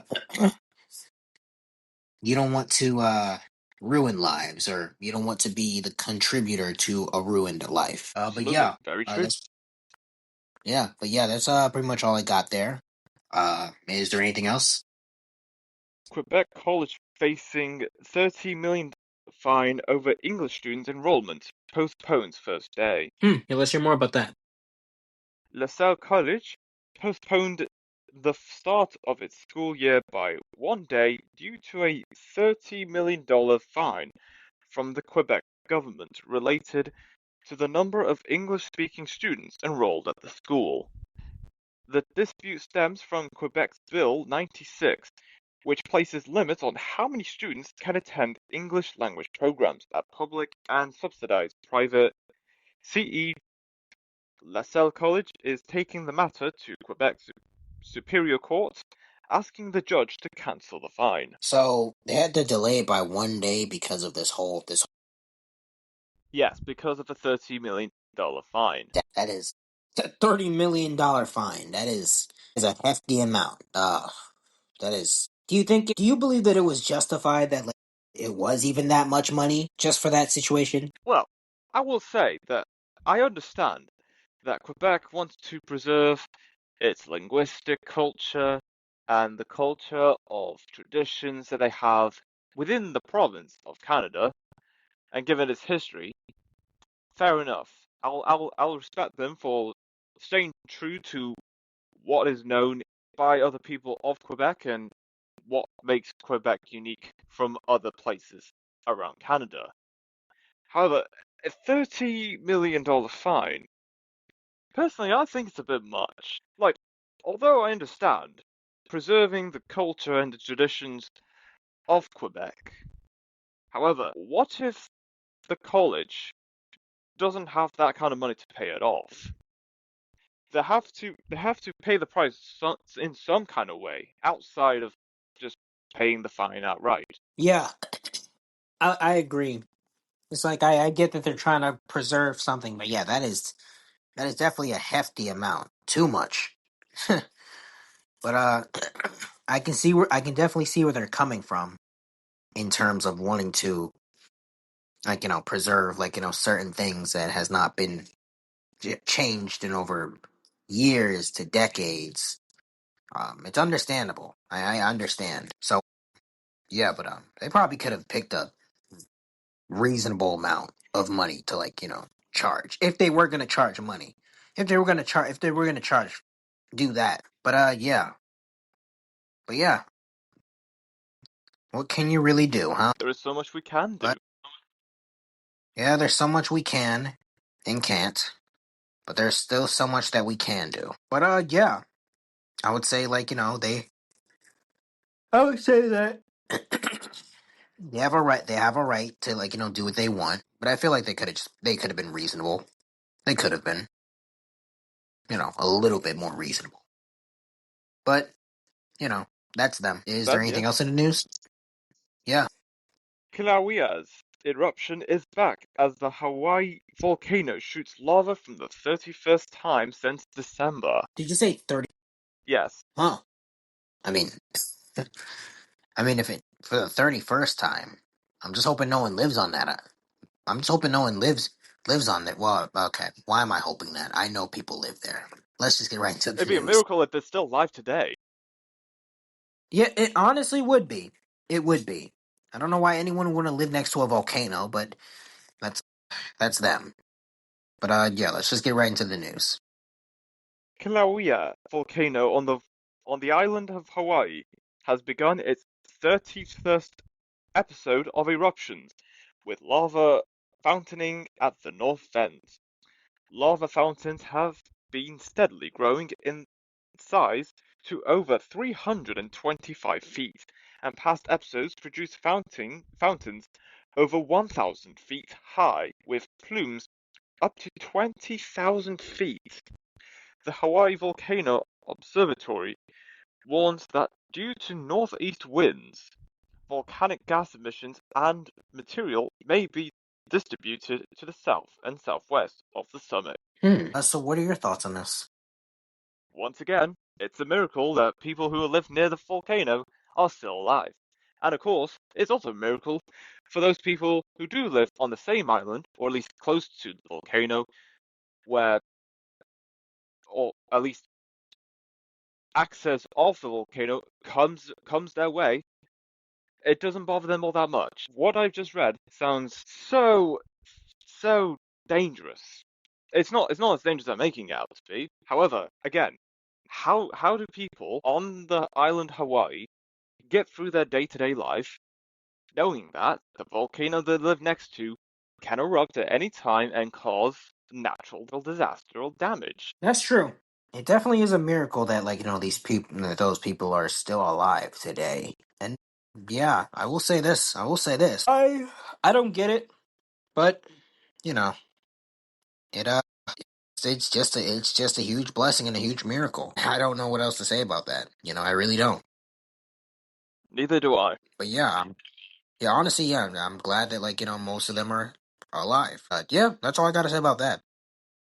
Speaker 2: you don't want to, ruin lives, or you don't want to be the contributor to a ruined life. But
Speaker 1: Absolutely,
Speaker 2: yeah,
Speaker 1: very true.
Speaker 2: that's pretty much all I got there. Is there anything else?
Speaker 1: Quebec College facing $30 million fine over English student enrollment postpones first day.
Speaker 2: Yeah, let's hear more about that.
Speaker 1: LaSalle College postponed the start of its school year by one day due to a $30 million fine from the Quebec government related to the number of English-speaking students enrolled at the school. The dispute stems from Quebec's Bill 96, which places limits on how many students can attend English language programs at public and subsidized private CE. LaSalle College is taking the matter to Quebec's Superior Court, asking the judge to cancel the fine.
Speaker 2: So they had to delay it by one day because of this.
Speaker 1: Yes, because of a $30 million fine.
Speaker 2: That is $30 million fine. That is a hefty amount. That is. Do you believe that it was justified that, like, it was even that much money just for that situation?
Speaker 1: Well, I will say that I understand that Quebec wants to preserve its linguistic culture and the culture of traditions that they have within the province of Canada, and given its history, fair enough. I'll respect them for staying true to what is known by other people of Quebec and what makes Quebec unique from other places around Canada. However, a $30 million fine, personally, I think it's a bit much. Like, although I understand preserving the culture and the traditions of Quebec, however, what if the college doesn't have that kind of money to pay it off? They have to pay the price in some kind of way outside of just paying the fine outright.
Speaker 2: Yeah, I agree. It's like I get that they're trying to preserve something, but yeah, that is definitely a hefty amount. Too much. But I can definitely see where they're coming from in terms of wanting to, like, preserve, like, certain things that has not been changed in over years to decades. It's understandable. I understand. So yeah, but they probably could have picked a reasonable amount of money to, like, charge, if they were gonna charge money. If they were gonna charge, do that. But yeah. But yeah, what can you really do, huh?
Speaker 1: There is so much we can do.
Speaker 2: But yeah, there's so much we can and can't, but there's still so much that we can do. But yeah, I would say, like, I would say that they have a right. They have a right to, like, do what they want. But I feel like they could have been reasonable. They could have been, a little bit more reasonable. But you know, that's them. Is there
Speaker 1: Then
Speaker 2: anything else
Speaker 1: yes,
Speaker 2: in the news? Yeah.
Speaker 1: Kilauea's eruption is back as the Hawaii volcano shoots lava for the 31st time since December.
Speaker 2: Did you say 30?
Speaker 1: Yes,
Speaker 2: Huh. I mean, if it for the 31st time, I'm just hoping no one lives on that. I'm just hoping no one lives on it. Well, okay. Why am I hoping that? I know people live there. Let's just get right into
Speaker 1: It'd
Speaker 2: the
Speaker 1: be a
Speaker 2: news.
Speaker 1: miracle if they're still alive today.
Speaker 2: Yeah, it honestly would be. It would be. I don't know why anyone would want to live next to a volcano, but that's them. But yeah, let's just get right into the news.
Speaker 1: Kilauea volcano on the island of Hawaii has begun its 31st episode of eruptions, with lava fountaining at the north end. Lava fountains have been steadily growing in size to over 325 feet, and past episodes produced fountains over 1,000 feet high, with plumes up to 20,000 feet. The Hawaii Volcano Observatory warns that due to northeast winds, volcanic gas emissions and material may be distributed to the south and southwest of the summit.
Speaker 2: So what are your thoughts on this?
Speaker 1: Once again, it's a miracle that people who live near the volcano are still alive. And of course, it's also a miracle for those people who do live on the same island, or at least close to the volcano, where, or at least access of the volcano comes their way. It doesn't bother them all that much. What I've just read sounds so dangerous. It's not as dangerous as I'm making it out to be. However, again, how do people on the island Hawaii get through their day-to-day life knowing that the volcano they live next to can erupt at any time and cause natural disaster or damage?
Speaker 2: That's true. It definitely is a miracle that, like, these people, that those people are still alive today. And yeah, I will say this. I will say this. I don't get it, but you know, it it's just a huge blessing and a huge miracle. I don't know what else to say about that. I really don't.
Speaker 1: Neither do I.
Speaker 2: But yeah, yeah, honestly, yeah, I'm glad that, like, most of them are alive. Yeah, that's all I gotta say about that.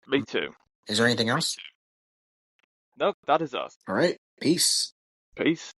Speaker 1: Me too.
Speaker 2: Is there anything else?
Speaker 1: Nope, that is us.
Speaker 2: All right, peace.
Speaker 1: Peace.